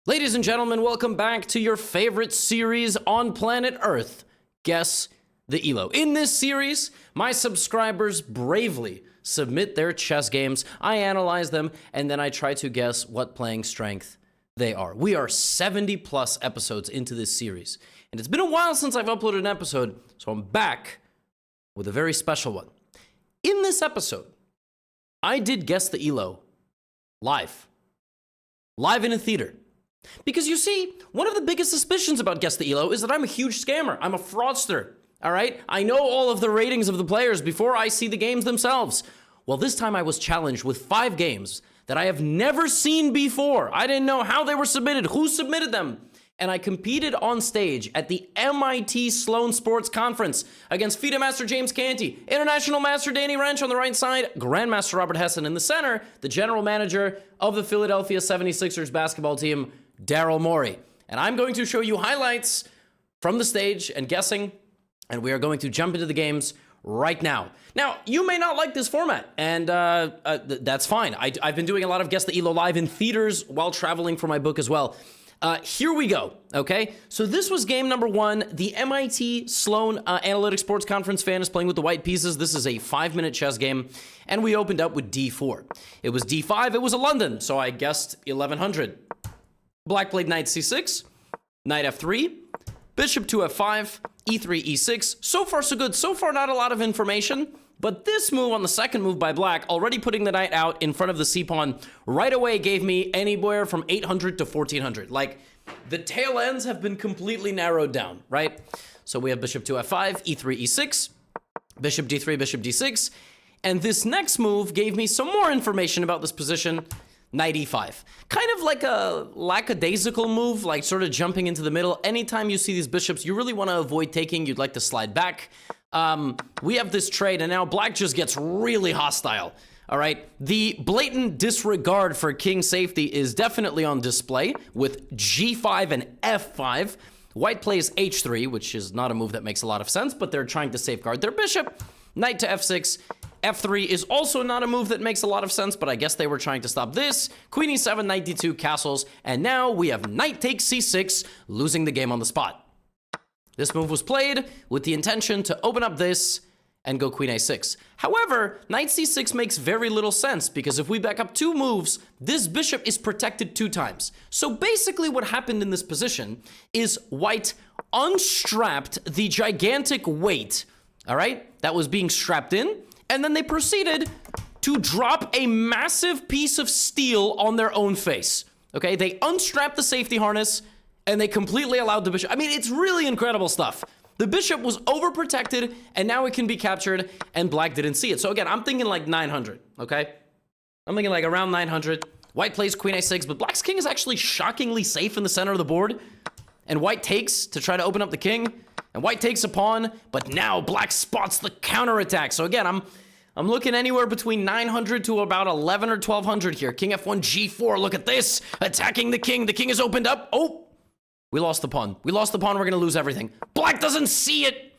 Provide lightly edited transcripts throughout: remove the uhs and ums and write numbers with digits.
Ladies and gentlemen, welcome back to your favorite series on planet Earth, Guess the ELO. In this series, my subscribers bravely submit their chess games, I analyze them, and then I try to guess what playing strength they are. We are 70 plus episodes into this series, and it's been a while since I've uploaded an episode, so I'm back with a very special one. In this episode, I did Guess the ELO live in a theater. Because you see, one of the biggest suspicions about Guess the ELO is that I'm a huge scammer. I'm a fraudster, all right? I know all of the ratings of the players before I see the games themselves. Well, this time I was challenged with 5 games that I have never seen before. I didn't know how they were submitted, who submitted them. And I competed on stage at the MIT Sloan Sports Conference against FIDE Master James Canty, International Master Danny Wrench on the right side, Grandmaster Robert Hessen in the center, the general manager of the Philadelphia 76ers basketball team, Daryl Morey. And I'm going to show you highlights from the stage and guessing, and we are going to jump into the games right now. Now, you may not like this format, and that's fine. I've been doing a lot of Guess the ELO live in theaters while traveling for my book as well. Here we go, okay? So this was game number 1. The MIT Sloan Analytics Sports Conference fan is playing with the white pieces. This is a 5-minute chess game, and we opened up with d4. It was d5. It was a London, so I guessed 1100. Black played knight c6, knight f3, bishop to f5, e3, e6. So far, so good. So far, not a lot of information. But this move on the second move by black, already putting the knight out in front of the c-pawn, right away gave me anywhere from 800 to 1400. Like, the tail ends have been completely narrowed down, right? So we have bishop to f5, e3, e6, bishop d3, bishop d6. And this next move gave me some more information about this position, knight e5. Kind of like a lackadaisical move, like sort of jumping into the middle. Anytime you see these bishops, you really want to avoid taking. You'd like to slide back. We have this trade, and now black just gets really hostile. All right, the blatant disregard for king safety is definitely on display with g5 and f5. White plays h3, which is not a move that makes a lot of sense, but they're trying to safeguard their bishop. Knight to f6. f3 is also not a move that makes a lot of sense, but I guess they were trying to stop this. Queen e7, knight d2, castles, and now we have knight takes c6, losing the game on the spot. This move was played with the intention to open up this and go queen a6. However, knight c6 makes very little sense because if we back up 2 moves, this bishop is protected 2 times. So basically what happened in this position is white unstrapped the gigantic weight, all right, that was being strapped in, and then they proceeded to drop a massive piece of steel on their own face. Okay, they unstrapped the safety harness and they completely allowed the bishop. I mean, it's really incredible stuff. The bishop was overprotected and now it can be captured, and black didn't see it. So again, I'm thinking like 900, okay? I'm thinking like around 900. White plays queen a6, but black's king is actually shockingly safe in the center of the board. And white takes to try to open up the king. And white takes a pawn, but now black spots the counterattack. So again, I'm looking anywhere between 900 to about 11 or 1200 here. King f1, g4, look at this. Attacking the king. The king is opened up. Oh, we lost the pawn. We lost the pawn. We're going to lose everything. Black doesn't see it.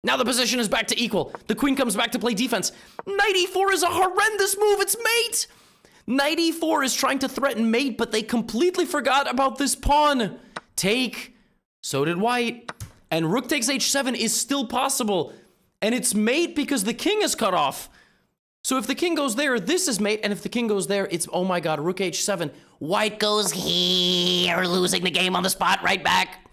Now the position is back to equal. The queen comes back to play defense. Knight e4 is a horrendous move. It's mate. Knight e4 is trying to threaten mate, but they completely forgot about this pawn. Take. So did white. And rook takes h7 is still possible. And it's mate because the king is cut off. So if the king goes there, this is mate. And if the king goes there, it's, oh my god, rook h7. White goes here, losing the game on the spot, right back.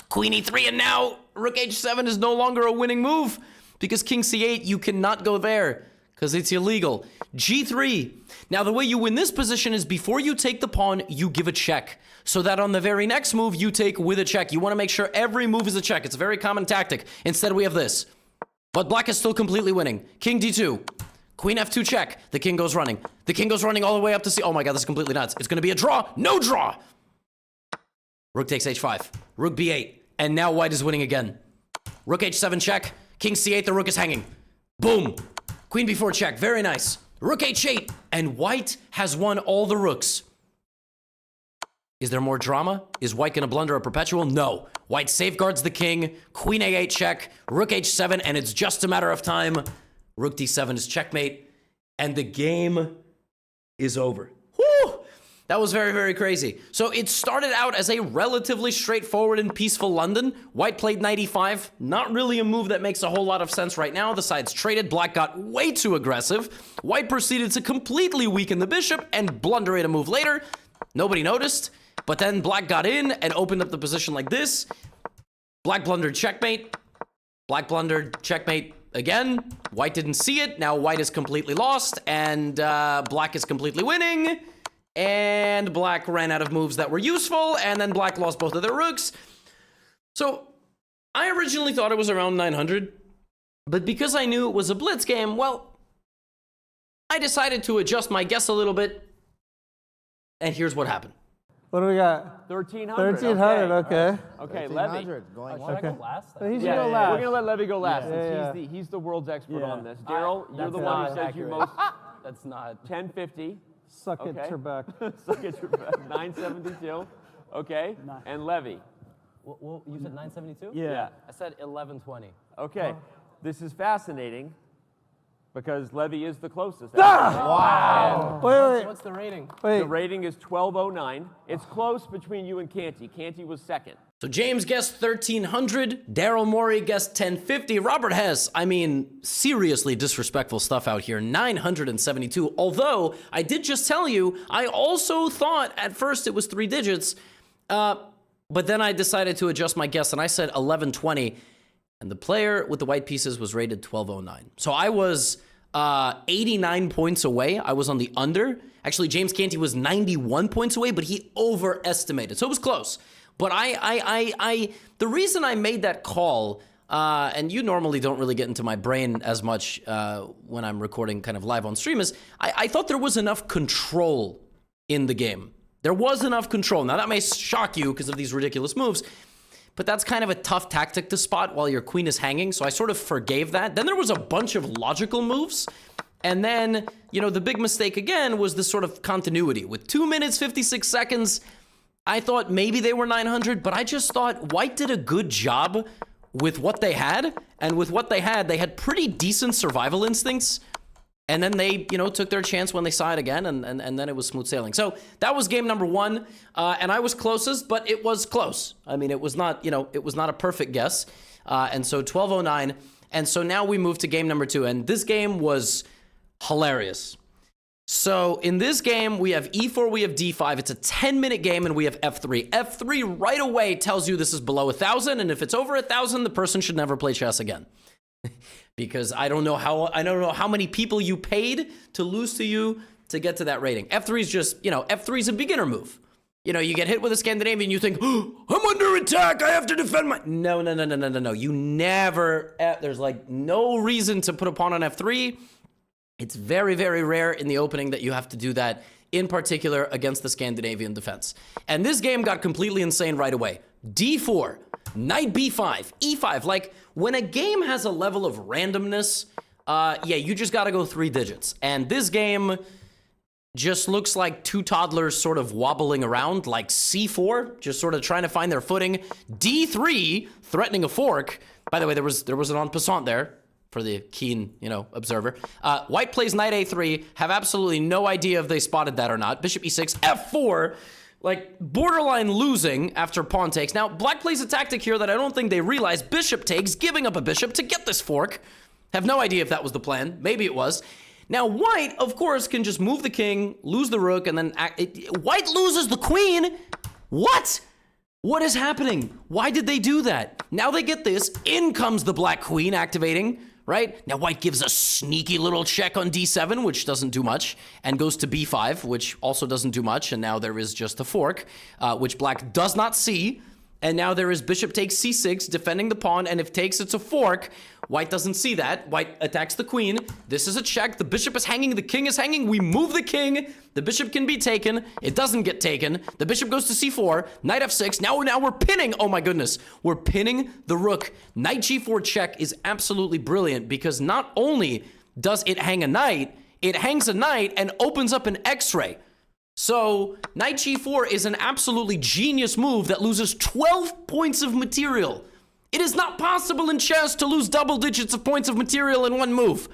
Queen e3, and now rook h7 is no longer a winning move. Because king c8, you cannot go there, because it's illegal. g3. Now, the way you win this position is before you take the pawn, you give a check. So that on the very next move, you take with a check. You want to make sure every move is a check. It's a very common tactic. Instead, we have this. But black is still completely winning. King d2. Queen f2 check. The king goes running. The king goes running all the way up to c. Oh my god, this is completely nuts. It's going to be a draw. No draw. Rook takes h5. Rook b8. And now white is winning again. Rook h7 check. King c8. The rook is hanging. Boom. Queen b4 check. Very nice. Rook h8. And white has won all the rooks. Is there more drama? Is white going to blunder a perpetual? No. White safeguards the king. Queen a8 check. Rook h7. And it's just a matter of time. Rook d7 is checkmate. And the game is over. Whew! That was very, very crazy. So it started out as a relatively straightforward and peaceful London. White played knight e5. Not really a move that makes a whole lot of sense right now. The sides traded. Black got way too aggressive. White proceeded to completely weaken the bishop and blunder it a move later. Nobody noticed. But then Black got in and opened up the position like this. Black blundered checkmate. Black blundered checkmate again. White didn't see it. Now White is completely lost. And Black is completely winning. And Black ran out of moves that were useful, and then Black lost both of their rooks. So I originally thought it was around 900, but because I knew it was a blitz game, well, I decided to adjust my guess a little bit, and here's what happened. What do we got? 1,300. 1,300, okay. Okay, Levy. Going Should I go last? So he's Yeah, gonna go last. we're going to let Levy go last. Yeah. Since he's the world's expert Yeah. on this. Daryl, you're That's the one not who says accurate. you most. That's not. 1050. Suck Okay. it, Trebek. Suck at your back. 972. Okay. And Levy. Well, you said 972? Yeah. I said 1120. Okay. This is fascinating because Levy is the closest. Wow. Wait. What's the rating? The rating is 1209. It's close between you and Canty. Canty was second. So James guessed 1,300. Daryl Morey guessed 1050. Robert Hess, I mean, seriously disrespectful stuff out here. 972. Although, I did just tell you, I also thought at first it was 3 digits. But then I decided to adjust my guess, and I said 1120. And the player with the white pieces was rated 1209. So I was 89 points away. I was on the under. Actually, James Canty was 91 points away, but he overestimated. So it was close. But the reason I made that call, and you normally don't really get into my brain as much when I'm recording kind of live on stream, is I thought there was enough control in the game. There was enough control. Now, that may shock you because of these ridiculous moves, but that's kind of a tough tactic to spot while your queen is hanging, so I sort of forgave that. Then there was a bunch of logical moves, and then, you know, the big mistake again was this sort of continuity. With 2 minutes, 56 seconds, I thought maybe they were 900, but I just thought White did a good job with what they had, and with what they had pretty decent survival instincts. And then they, you know, took their chance when they saw it again, and then it was smooth sailing. So that was game number 1, and I was closest, but it was close. I mean, it was not, you know, it was not a perfect guess. And so 1209, and so now we move to game number 2, and this game was hilarious. So in this game, we have e4, we have d5. It's a 10-minute game, and we have f3. f3 right away tells you this is below 1,000, and if it's over 1,000, the person should never play chess again. Because I don't know how many people you paid to lose to you to get to that rating. F3 is just, you know, F3 is a beginner move. You know, you get hit with a Scandinavian, you think, oh, I'm under attack, I have to defend my... No. You never, there's like no reason to put a pawn on F3. It's very, very rare in the opening that you have to do that, in particular against the Scandinavian defense. And this game got completely insane right away. D4, knight B5, E5, like... When a game has a level of randomness, yeah, you just gotta go 3 digits. And this game just looks like 2 toddlers sort of wobbling around, like C4, just sort of trying to find their footing. D3, threatening a fork. By the way, there was an en passant there for the keen, you know, observer. White plays knight A3, have absolutely no idea if they spotted that or not. Bishop E6, F4. Like, borderline losing after pawn takes. Now, Black plays a tactic here that I don't think they realize. Bishop takes, giving up a bishop to get this fork. Have no idea if that was the plan. Maybe it was. Now, White, of course, can just move the king, lose the rook, and then... White loses the queen? What? What is happening? Why did they do that? Now they get this. In comes the Black queen activating, right? Now White gives a sneaky little check on d7, which doesn't do much, and goes to b5, which also doesn't do much, and now there is just a fork, which Black does not see, and now there is bishop takes c6, defending the pawn, and if takes, it's a fork. White doesn't see that. White attacks the queen. This is a check. The bishop is hanging. The king is hanging. We move the king. The bishop can be taken. It doesn't get taken. The bishop goes to c4. Knight f6. Now we're pinning. Oh my goodness. We're pinning the rook. Knight g4 check is absolutely brilliant because not only does it hang a knight, it hangs a knight and opens up an x-ray. So knight g4 is an absolutely genius move that loses 12 points of material. It is not possible in chess to lose double digits of points of material in one move.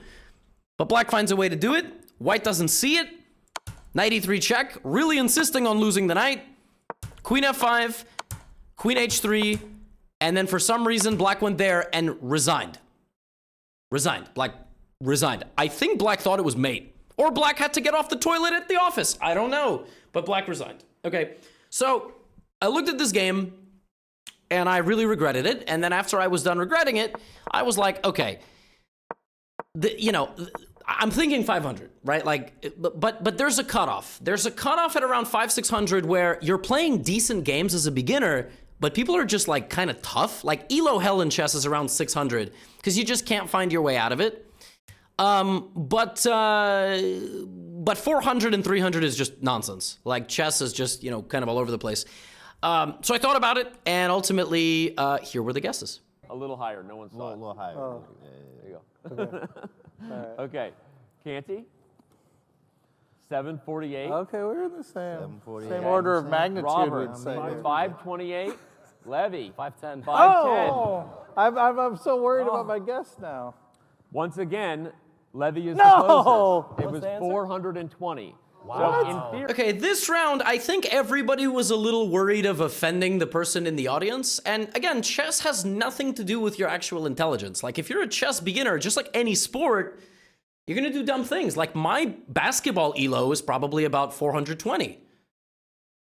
But Black finds a way to do it. White doesn't see it. Knight e3 check, really insisting on losing the knight. Queen f5, queen h3, and then for some reason, black went there and resigned. Black resigned. I think black thought it was mate. Or black had to get off the toilet at the office. I don't know. But black resigned. Okay, so I looked at this game, and I really regretted it. And then after I was done regretting it, I was like, okay, I'm thinking 500, right? Like, but there's a cutoff. There's a cutoff at around 500-600 where you're playing decent games as a beginner, but people are just like kind of tough. Like elo hell in chess is around 600 because you just can't find your way out of it. But 400 and 300 is just nonsense. Like chess is just, kind of all over the place. So I thought about it, and ultimately, here were the guesses. A little higher. No one saw it. A little higher. Oh. There you go. Okay. Canty. 748. Okay, we're in the same 748. order of magnitude, Robert. we'd say. 528. Levy. 510. 510. Oh, I'm so worried about my guess now. Once again, Levy is No! the closest. It What's was the answer? 420. Wow. So in theory, Okay, this round, I think everybody was a little worried of offending the person in the audience. And again, chess has nothing to do with your actual intelligence. Like, if you're a chess beginner, just like any sport, you're gonna do dumb things. Like, my basketball elo is probably about 420.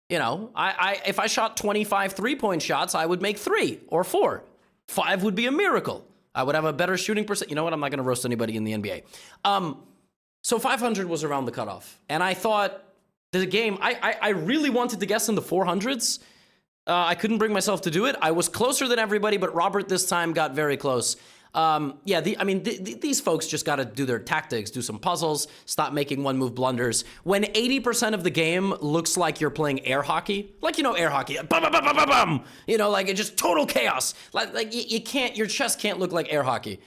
If I shot 25 3-point shots, I would make 3 or 4. 5 would be a miracle. I would have a better shooting percent. You know what? I'm not gonna roast anybody in the NBA. So 500 was around the cutoff. And I thought the game, I really wanted to guess in the 400s. I couldn't bring myself to do it. I was closer than everybody, but Robert this time got very close. These folks just got to do their tactics, do some puzzles, stop making one-move blunders. When 80% of the game looks like you're playing air hockey, like, air hockey, bum, bum, bum, bum, bum, bum. Like it's just total chaos. Like you can't, your chess can't look like air hockey.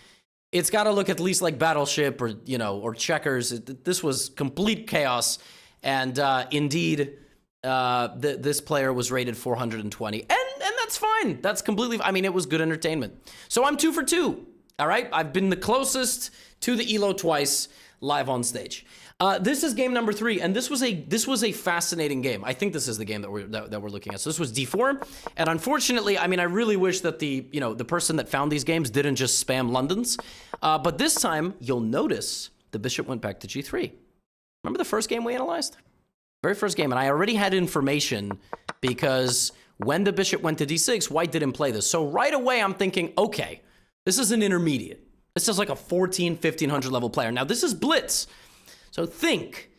It's got to look at least like Battleship or Checkers. This was complete chaos. And indeed, this player was rated 420. And that's fine. That's completely, it was good entertainment. So I'm 2 for 2. All right. I've been the closest to the elo twice live on stage. This is game number 3, and this was a fascinating game. I think this is the game that we're looking at. So this was D4, and unfortunately, I really wish that the person that found these games didn't just spam Londons. But this time, you'll notice the bishop went back to G3. Remember the first game we analyzed? Very first game, and I already had information because when the bishop went to D6, White didn't play this. So right away, I'm thinking, okay, this is an intermediate. This is like a 1500 level player. Now this is Blitz. So think,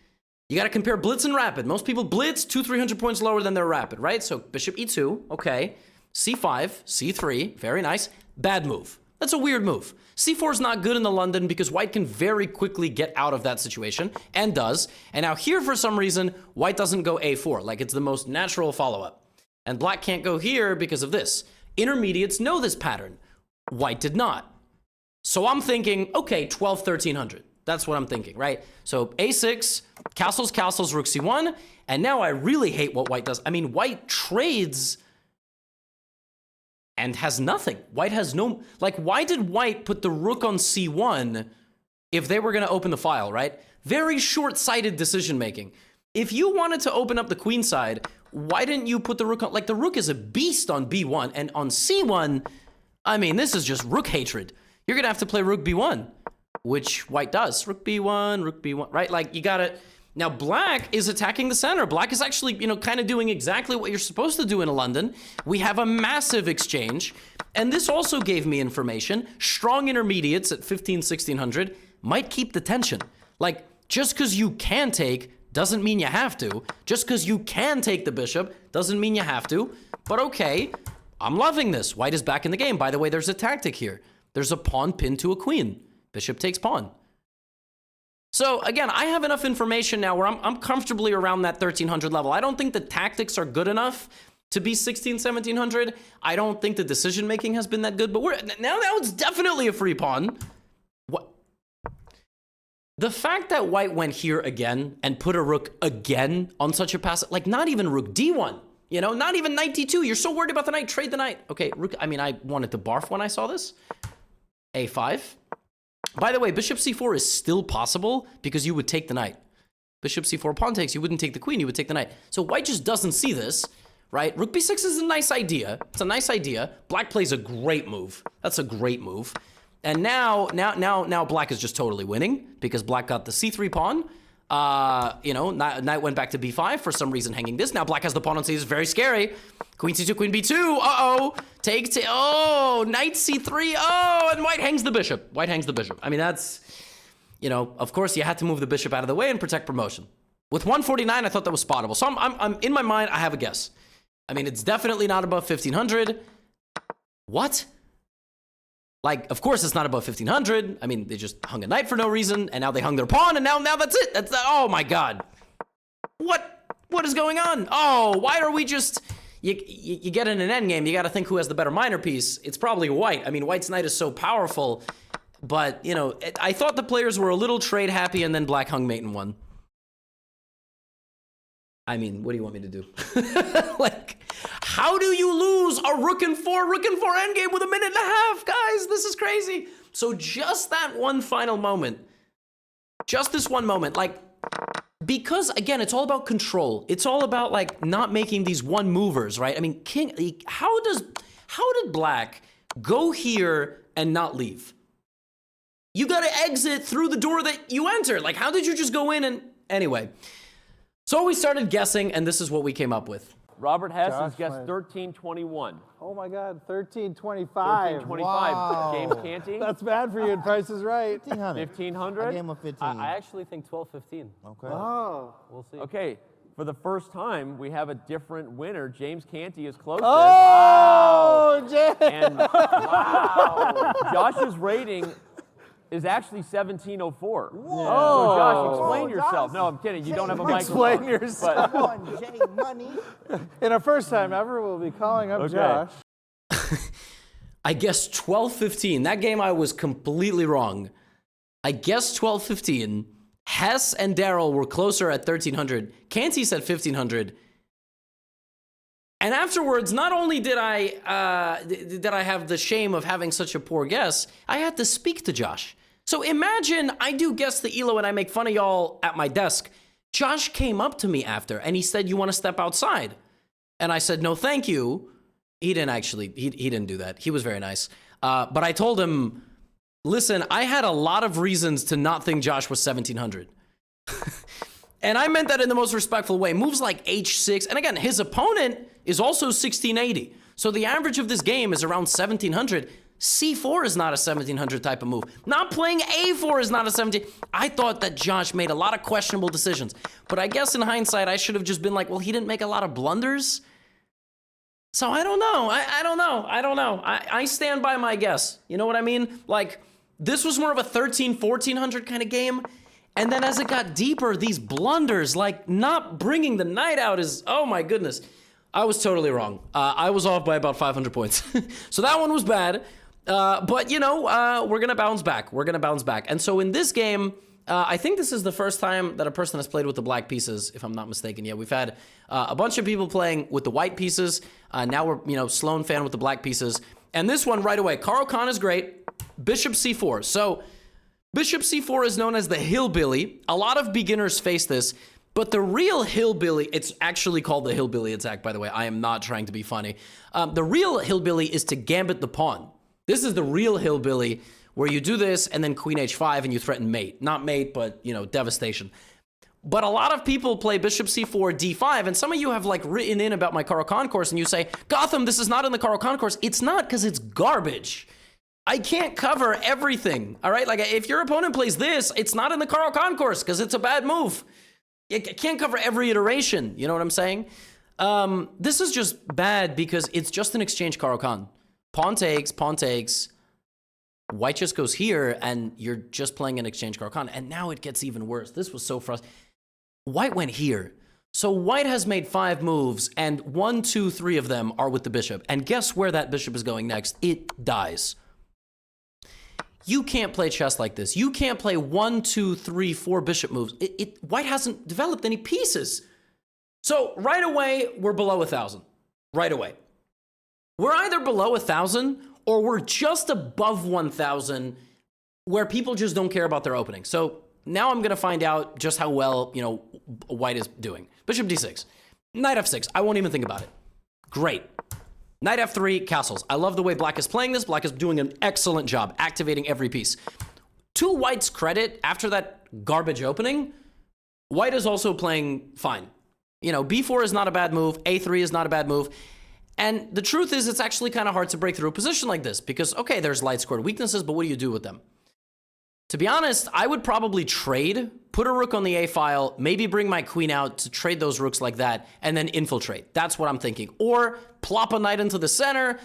you got to compare Blitz and Rapid. Most people Blitz 200-300 points lower than their Rapid, right? So Bishop E2, okay. C5, C3, very nice. Bad move. That's a weird move. C4 is not good in the London because White can very quickly get out of that situation, and does. And now here, for some reason, White doesn't go A4, like it's the most natural follow-up. And Black can't go here because of this. Intermediates know this pattern. White did not. So I'm thinking, okay, 1300. That's what I'm thinking, right? So A6, castles, rook C1, and now I really hate what White does. White trades and has nothing. White has no, why did White put the rook on C1 if they were gonna open the file, right? Very short-sighted decision-making. If you wanted to open up the queen side, why didn't you put the rook on, the rook is a beast on B1, and on C1, this is just rook hatred. You're gonna have to play rook B1. Which White does. Rook B1, right? You gotta... Now, Black is attacking the center. Black is actually, kind of doing exactly what you're supposed to do in a London. We have a massive exchange. And this also gave me information. Strong intermediates at 1600 might keep the tension. Just because you can take doesn't mean you have to. Just because you can take the bishop doesn't mean you have to. But okay, I'm loving this. White is back in the game. By the way, there's a tactic here. There's a pawn pinned to a queen. Bishop takes pawn. So again, I have enough information now where I'm comfortably around that 1300 level. I don't think the tactics are good enough to be 1700. I don't think the decision making has been that good, but now it's definitely a free pawn. What? The fact that White went here again and put a rook again on such a pass, not even rook D1, not even knight D2. You're so worried about the knight, trade the knight. Okay, rook, I wanted to barf when I saw this. A5. By the way, bishop c4 is still possible because you would take the knight. Bishop c4, pawn takes, you wouldn't take the queen, you would take the knight. So white just doesn't see this, right? Rook b6 is a nice idea. It's a nice idea. Black plays a great move. That's a great move. And now black is just totally winning because black got the c3 pawn. Knight went back to b5 for some reason, hanging this. Now black has the pawn on c6, it's very scary. Queen c2, queen b2, knight c3, and white hangs the bishop. White hangs the bishop. I mean, that's, of course you had to move the bishop out of the way and protect promotion. With 149, I thought that was spottable. So I'm in my mind, I have a guess. I mean, it's definitely not above 1500. What? Like, of course it's not above 1500. I mean, they just hung a knight for no reason, and now they hung their pawn, and now that's it. Oh my god. What is going on? Oh, why are we just... You get in an endgame, you got to think who has the better minor piece. It's probably white. I mean, white's knight is so powerful, but, I thought the players were a little trade happy, and then black hung mate in one. I mean, what do you want me to do? Like, how do you lose a rook and four endgame with a minute and a half? Guys, this is crazy. So just that one final moment, just this one moment, like, because, again, it's all about control. It's all about, like, not making these one movers, right? I mean, how did black go here and not leave? You got to exit through the door that you entered. Like, how did you just go in and... Anyway, so we started guessing, and this is what we came up with. Robert Hess has Josh, guessed my- 1321. Oh my God, 1325. 1325. Wow. James Canty. That's bad for you, and Price is right. 1500. 1500. I gave him a 15. I actually think 12-15. Okay. Oh. We'll see. Okay, for the first time, we have a different winner. James Canty is closest. Oh, Jay. And wow, Josh's rating is actually 1704. So Josh, explain Whoa, yourself. Josh. No, I'm kidding. You don't have a Explain microphone. yourself. But- Come on, Jay Money. In our first time ever, we'll be calling up Okay. Josh. I guessed 12-15. That game I was completely wrong. I guessed 12-15. Hess and Daryl were closer at 1300. Canty said 1500. And afterwards, not only did I have the shame of having such a poor guess, I had to speak to Josh. So imagine I do guess the ELO and I make fun of y'all at my desk. Josh came up to me after and he said, "You want to step outside?" And I said, "No, thank you." He didn't actually, he didn't do that. He was very nice. But I told him, listen, I had a lot of reasons to not think Josh was 1700. And I meant that in the most respectful way. Moves like h6, and again, his opponent is also 1680. So the average of this game is around 1700. C4 is not a 1700 type of move. Not playing A4 is not a 17. I thought that Josh made a lot of questionable decisions. But I guess in hindsight, I should have just been like, well, he didn't make a lot of blunders. So I don't know. I don't know. I stand by my guess. You know what I mean? Like, this was more of a 1400 kind of game. And then as it got deeper, these blunders, like not bringing the knight out is, oh my goodness. I was totally wrong. I was off by about 500 points. So that one was bad. But, you know, we're going to bounce back. We're going to bounce back. And so in this game, I think this is the first time that a person has played with the black pieces, if I'm not mistaken. Yeah, we've had a bunch of people playing with the white pieces. Now we're, you know, Sloan fan with the black pieces. And this one right away, Caro Kann is great. Bishop c4. So Bishop c4 is known as the hillbilly. A lot of beginners face this. But the real hillbilly, it's actually called the hillbilly attack, by the way. I am not trying to be funny. The real hillbilly is to gambit the pawn. This is the real hillbilly, where you do this and then queen h5 and you threaten mate. Not mate, but, you know, devastation. But a lot of people play bishop c4, d5, and some of you have, like, written in about my Caro Kann course, and you say, Gotham, this is not in the Caro Kann course. It's not, because it's garbage. I can't cover everything, all right? Like, if your opponent plays this, it's not in the Caro Kann course, because it's a bad move. I can't cover every iteration, you know what I'm saying? This is just bad because it's just an exchange Caro Kann. Pawn takes, white just goes here, and you're just playing an exchange Caro Kann, and now it gets even worse. This was so frustrating. White went here. So white has made 5 moves, and 1, 2, 3 of them are with the bishop. And guess where that bishop is going next? It dies. You can't play chess like this. You can't play 1, 2, 3, 4 bishop moves. White hasn't developed any pieces. So right away, we're below 1,000. Right away. We're either below 1,000 or we're just above 1,000 where people just don't care about their opening. So now I'm gonna find out just how well, white is doing. Bishop d6. Knight f6. I won't even think about it. Great. Knight f3, castles. I love the way black is playing this. Black is doing an excellent job activating every piece. To white's credit, after that garbage opening, white is also playing fine. b4 is not a bad move. a3 is not a bad move. And the truth is, it's actually kind of hard to break through a position like this because, okay, there's light squared weaknesses, but what do you do with them? To be honest, I would probably trade, put a rook on the A file, maybe bring my queen out to trade those rooks like that, and then infiltrate. That's what I'm thinking. Or plop a knight into the center,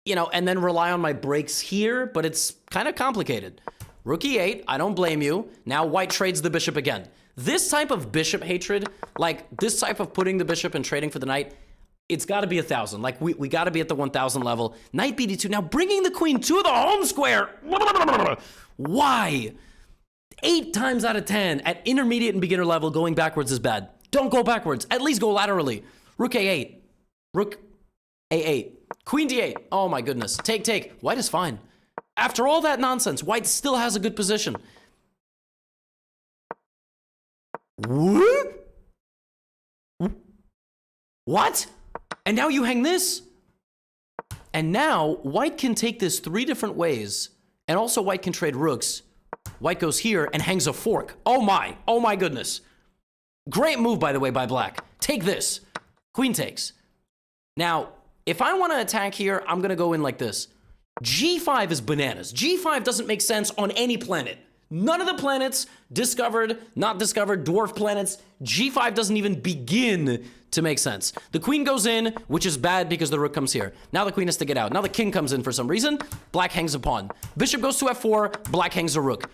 and then rely on my breaks here, but it's kind of complicated. Rook E8, I don't blame you. Now white trades the bishop again. This type of bishop hatred, like this type of putting the bishop and trading for the knight, it's got to be 1,000. Like, we got to be at the 1,000 level. Knight BD2. Now, bringing the queen to the home square. Why? 8 times out of 10 at intermediate and beginner level, going backwards is bad. Don't go backwards. At least go laterally. Rook A8. Rook A8. Queen D8. Oh, my goodness. Take. White is fine. After all that nonsense, white still has a good position. What? And now you hang this. And now white can take this 3 different ways. And also white can trade rooks. White goes here and hangs a fork. Oh my goodness. Great move, by the way, by black. Take this. Queen takes. Now, if I want to attack here, I'm going to go in like this. G5 is bananas. G5 doesn't make sense on any planet. None of the planets, discovered, not discovered, dwarf planets, G5 doesn't even begin to make sense. The queen goes in, which is bad because the rook comes here. Now the queen has to get out. Now the king comes in for some reason. Black hangs a pawn. Bishop goes to f4. Black hangs a rook.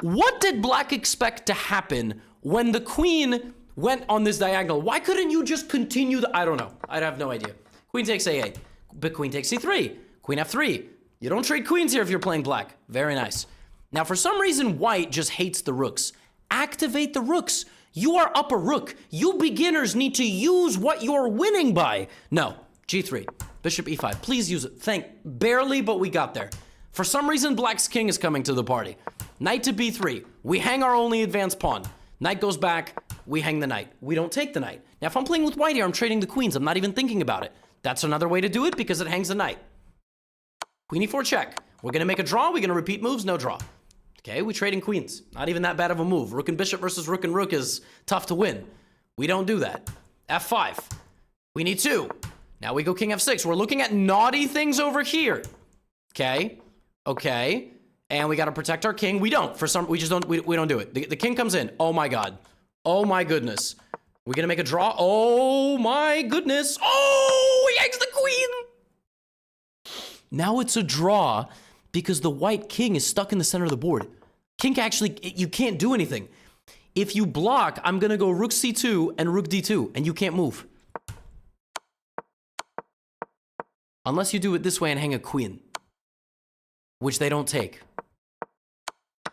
What did black expect to happen when the queen went on this diagonal? Why couldn't you just continue I don't know. I have no idea. Queen takes a8. But queen takes c3. Queen f3. You don't trade queens here if you're playing black. Very nice. Now, for some reason, white just hates the rooks. Activate the rooks. You are up a rook. You beginners need to use what you're winning by. No. G3. Bishop e5. Please use it. Barely, but we got there. For some reason, black's king is coming to the party. Knight to b3. We hang our only advanced pawn. Knight goes back. We hang the knight. We don't take the knight. Now, if I'm playing with white here, I'm trading the queens. I'm not even thinking about it. That's another way to do it because it hangs the knight. Queen e4 check. We're going to make a draw. We're going to repeat moves. No draw. Okay, we trading queens. Not even that bad of a move. Rook and bishop versus rook and rook is tough to win. We don't do that. f5. We need 2. Now we go king f6. We're looking at naughty things over here. Okay. And we got to protect our king. We don't. We just don't. We don't do it. The king comes in. Oh my god. Oh my goodness. We're gonna make a draw. Oh my goodness. Oh, he hangs the queen. Now it's a draw because the white king is stuck in the center of the board. King you can't do anything. If you block, I'm gonna go rook c2 and rook d2, and you can't move. Unless you do it this way and hang a queen, which they don't take.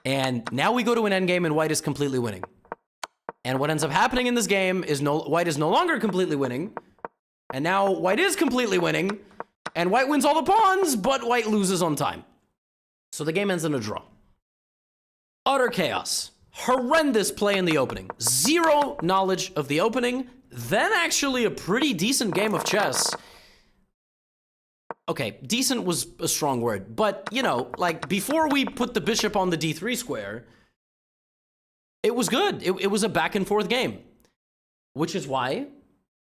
And now we go to an endgame and white is completely winning. And what ends up happening in this game is white is no longer completely winning. And now white is completely winning. And white wins all the pawns, but white loses on time. So the game ends in a draw. Utter chaos. Horrendous play in the opening. Zero knowledge of the opening. Then actually a pretty decent game of chess. Okay, decent was a strong word. But, like, before we put the bishop on the d3 square, it was good. It was a back and forth game. Which is why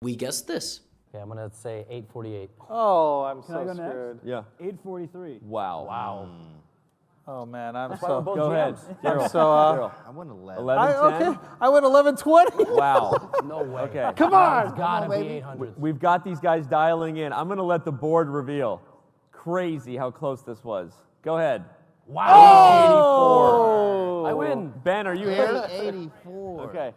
we guessed this. Okay, I'm gonna say 848. Oh, I'm Can I go so next? screwed. Yeah. 843. Wow. Oh man, I'm That's why we're so. both Go ahead. GMs. Daryl. So Daryl. I went 11. 11, 10? okay. I went 11-20. Wow. No way. Okay. Come on. It's gotta Come on, be baby. 800. We've got these guys dialing in. I'm going to let the board reveal. Crazy how close this was. Go ahead. Wow. 84. I win. Ben, are you here? 84. Okay.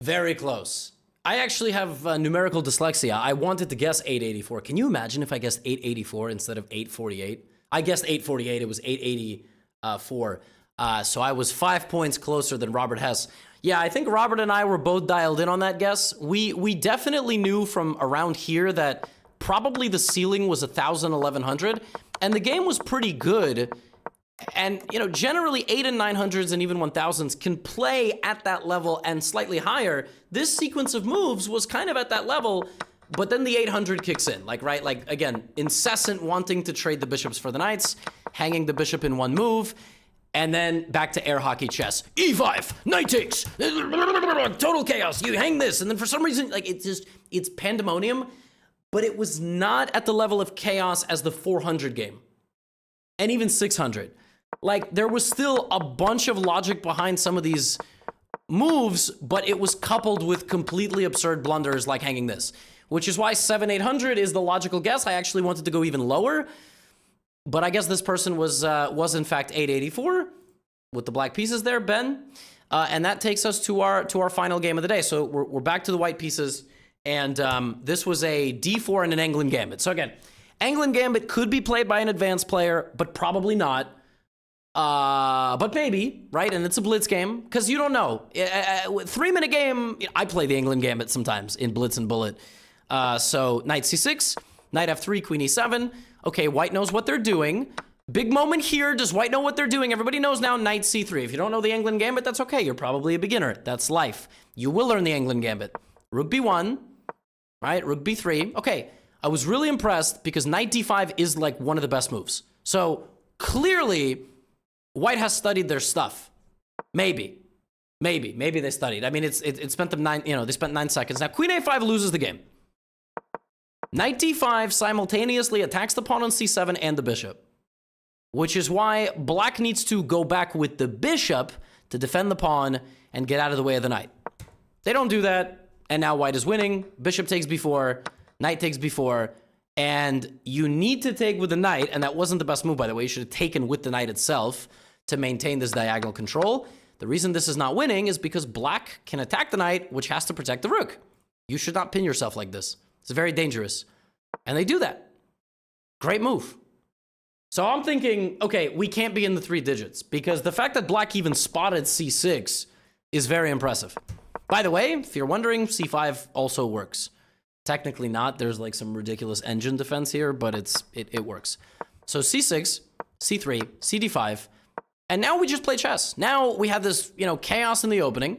Very close. I actually have numerical dyslexia. I wanted to guess 884. Can you imagine if I guessed 884 instead of 848? I guessed 848. It was 884. So I was 5 points closer than Robert Hess. Yeah, I think Robert and I were both dialed in on that guess. We definitely knew from around here that probably the ceiling was 1,000, 1,100. And the game was pretty good And, you know, generally 8 and 900s and even 1000s can play at that level and slightly higher. This sequence of moves was kind of at that level, but then the 800 kicks in. Like, right, like, again, incessant wanting to trade the bishops for the knights, hanging the bishop in one move, and then back to air hockey chess. E5, knight takes, total chaos. You hang this, and then for some reason, like, it's pandemonium, but it was not at the level of chaos as the 400 game, and even 600. Like, there was still a bunch of logic behind some of these moves, but it was coupled with completely absurd blunders like hanging this, which is why 7-800 is the logical guess. I actually wanted to go even lower, but I guess this person was in fact 884 with the black pieces there, Ben. And that takes us to our final game of the day. So we're back to the white pieces, and this was a d4 and an England gambit. So again, England gambit could be played by an advanced player, but probably not. But maybe, right? And it's a blitz game, because you don't know. 3-minute game, I play the England gambit sometimes in blitz and bullet. So knight c6, knight f3, queen e7. Okay, white knows what they're doing. Big moment here. Does white know what they're doing? Everybody knows now knight c3. If you don't know the England gambit, that's okay. You're probably a beginner. That's life. You will learn the England gambit. Rook b1, right? Rook b3. Okay, I was really impressed because knight d5 is like one of the best moves. So clearly, white has studied their stuff. Maybe they studied. I mean, it spent them they spent 9 seconds. Now, queen a5 loses the game. Knight d5 simultaneously attacks the pawn on c7 and the bishop, which is why black needs to go back with the bishop to defend the pawn and get out of the way of the knight. They don't do that, and now white is winning. Bishop takes b4, knight takes b4, and you need to take with the knight, and that wasn't the best move, by the way. You should have taken with the knight itself to maintain this diagonal control. The reason this is not winning is because black can attack the knight, which has to protect the rook. You should not pin yourself like this. It's very dangerous. And they do that. Great move. So I'm thinking, okay, we can't be in the 3 digits, because the fact that black even spotted c6 is very impressive. By the way, if you're wondering, c5 also works. Technically not. There's like some ridiculous engine defense here, but it works. So c6, c3, cd5, and now we just play chess. Now we have this, chaos in the opening,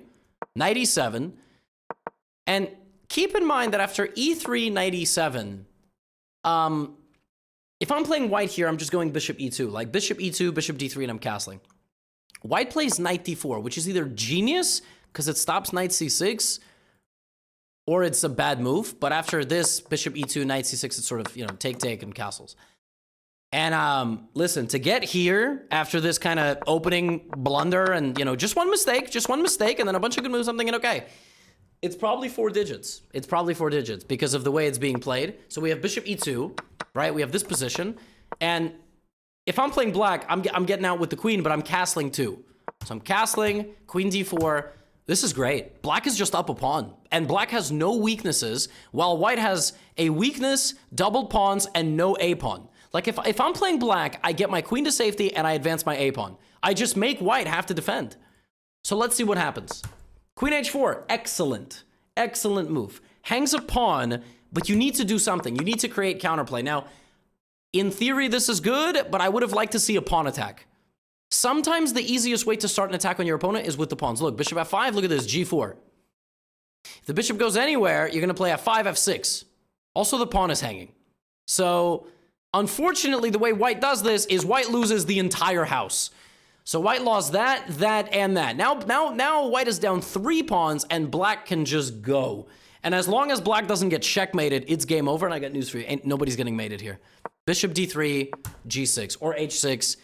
knight e7, and keep in mind that after e3, knight e7, if I'm playing white here, I'm just going bishop e2, like bishop e2, bishop d3, and I'm castling. White plays knight d4, which is either genius, because it stops knight c6, or it's a bad move. But after this, bishop e2, knight c6, it's sort of, take, and castles. And listen, to get here after this kind of opening blunder and, just one mistake, and then a bunch of good moves, I'm thinking, okay, it's probably 4 digits. It's probably 4 digits because of the way it's being played. So we have bishop e2, right? We have this position. And if I'm playing black, I'm getting out with the queen, but I'm castling too. So I'm castling, queen d4. This is great. Black is just up a pawn, and black has no weaknesses, while white has a weakness, doubled pawns, and no a pawn. Like if I'm playing black, I get my queen to safety and I advance my a pawn. I just make white have to defend. So let's see what happens. Queen h4, excellent move. Hangs a pawn, but you need to do something. You need to create counterplay. Now, in theory, this is good, but I would have liked to see a pawn attack. Sometimes the easiest way to start an attack on your opponent is with the pawns. Look, bishop f5, look at this, g4. If the bishop goes anywhere, you're gonna play f5, f6. Also, the pawn is hanging. So, unfortunately, the way white does this is white loses the entire house. So white lost that, and that. Now white is down 3 pawns, and black can just go. And as long as black doesn't get checkmated, it's game over, and I got news for you. Nobody's getting mated here. Bishop d3, g6, or h6.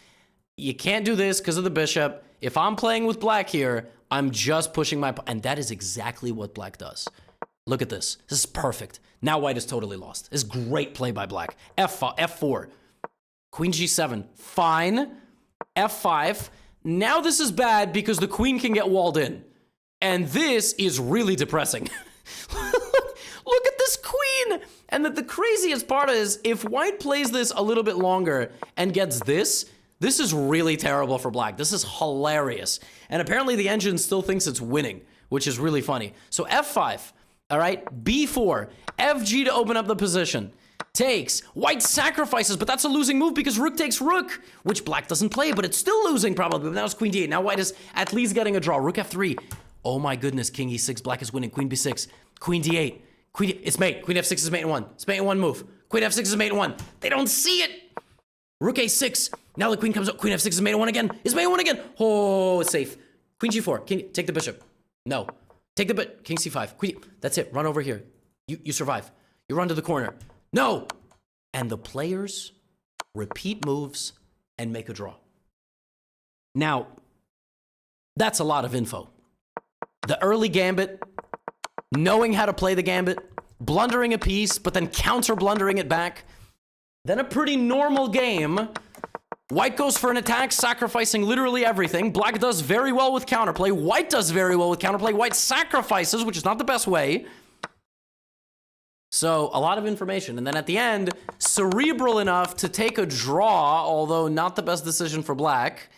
You can't do this because of the bishop. If I'm playing with black here, I'm just pushing my... And that is exactly what black does. Look at this. This is perfect. Now white is totally lost. This is great play by black. F4. Queen g7. Fine. F5. Now this is bad because the queen can get walled in. And this is really depressing. Look at this queen! And the craziest part is, if white plays this a little bit longer and gets this is really terrible for black. This is hilarious. And apparently the engine still thinks it's winning, which is really funny. So F5, all right? B4, FG to open up the position. takes. White sacrifices, but that's a losing move because rook takes rook, which black doesn't play, but it's still losing probably. But now it's queen d8. Now white is at least getting a draw. Rook f3. Oh my goodness, king e6, black is winning. Queen b6, queen d8. It's mate. Queen f6 is mate in one. It's mate in one move. Queen f6 is mate in one. They don't see it. Rook a6. Now the queen comes up. Queen f6 is mate in one again. It's mate in one again. Oh, it's safe. Queen g4. King, take the bishop. No. Take the bit. King c5. Queen. That's it. Run over here. You survive. You run to the corner. No. And the players repeat moves and make a draw. Now, that's a lot of info. The early gambit, knowing how to play the gambit, blundering a piece, but then counter-blundering it back. Then a pretty normal game. White goes for an attack, sacrificing literally everything. Black does very well with counterplay. White does very well with counterplay. White sacrifices, which is not the best way. So, a lot of information. And then at the end, cerebral enough to take a draw, although not the best decision for black.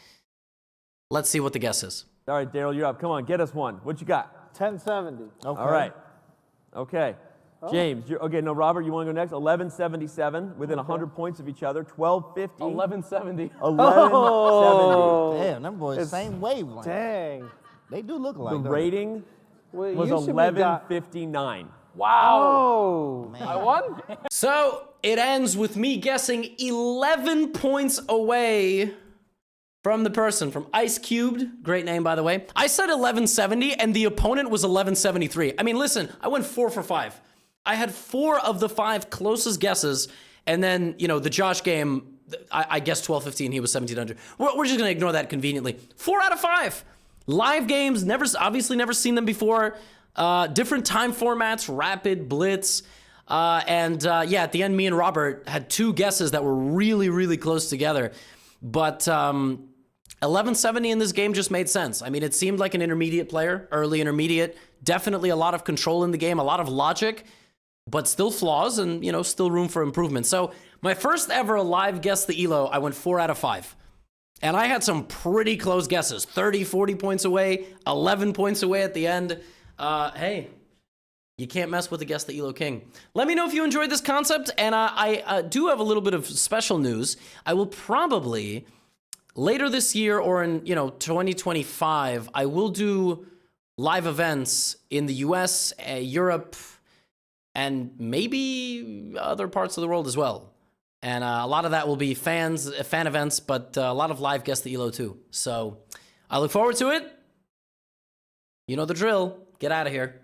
Let's see what the guess is. All right, Daryl, you're up. Come on, get us one. What you got? 1070. All right. Okay. James, no, Robert, you want to go next? 1177, within 100 points of each other. 1250. 1170. 1170. Damn, them boys same wavelength. Dang. They do look alike. The don't rating Well, was you should be 1159. Wow. Oh. Man. I won? So, it ends with me guessing 11 points away from the person, from Ice Cubed. Great name, by the way. I said 1170, and the opponent was 1173. I mean, listen, I went 4 for 5. I had 4 of the 5 closest guesses, and then, you know, the Josh game, I guessed 1215, he was 1700. We're just gonna ignore that conveniently. 4 out of 5. Live games, obviously never seen them before. Different time formats, rapid, blitz. Yeah, at the end, me and Robert had 2 guesses that were really, really close together. But 1170 in this game just made sense. I mean, it seemed like an intermediate player, early intermediate. Definitely a lot of control in the game, a lot of logic, but still flaws and, you know, still room for improvement. So my first ever live guess the ELO, I went 4 out of 5. And I had some pretty close guesses, 30, 40 points away, 11 points away at the end. Hey, you can't mess with the Guess the ELO King. Let me know if you enjoyed this concept, and I do have a little bit of special news. I will probably, later this year or in, 2025, I will do live events in the US, Europe, and maybe other parts of the world as well. And a lot of that will be fan events, but a lot of live Guess the ELO too. So I look forward to it. You know the drill. Get out of here.